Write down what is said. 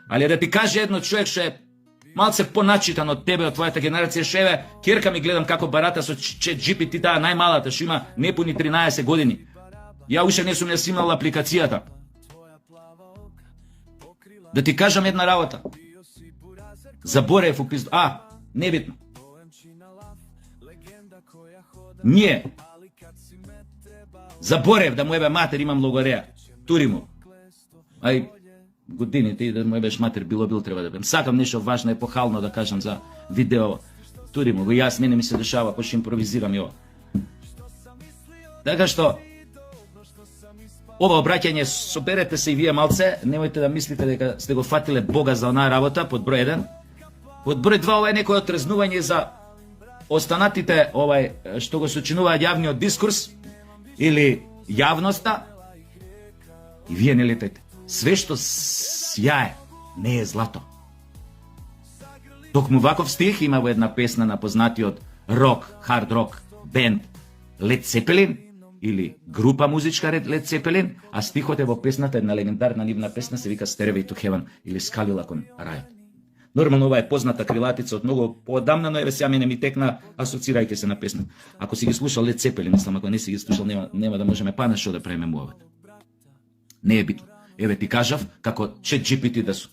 Али да ти каже едно човек што е малце поначитан од тебе, од твојата генерација, шеве, керка ми гледам како барата со ChatGPT, таа најмалата, што има непуни 13 години. Ја уште не сум ја снимал апликацијата. Да ти кажам една работа. Заборев у пизду. Небитно. Ние. Заборев да му ебе матер, имам логореја. Тури му. Годините и да му ебеш матер, бил треба да бем. Сакам нешто важно, епохално да кажам за видео. Тури му го, јас, мене ми се дешава, пошто импровизирам и ова. Така што, ова обраќање, соберете се и вие малце, немојте да мислите дека сте го фатиле Бога за онаа работа, под број 1. Под број 2, ова е некој отрезнување за останатите, што го сочинуваат јавниот дискурс, или јавноста, и вие не летете. Све што сјае, не е злато. Токму ваков стих има во една песна на познатиот рок, хард рок бенд Led Zeppelin, или група музичка Led Zeppelin, а стихот е во песната, една легендарна нивна песна, се вика Stairway to Heaven, или Скалила кон рајот. Нормално ова е позната крилатица од многу поодамна, но еве сега мене ми текна асоцирајќи се на песна. Ако си ги слушал Led Zeppelin, мислам, ако не си ги слушал, нема да можеме пана што да правиме муават. Не е битно. Еве ти кажав како ChatGPT да су.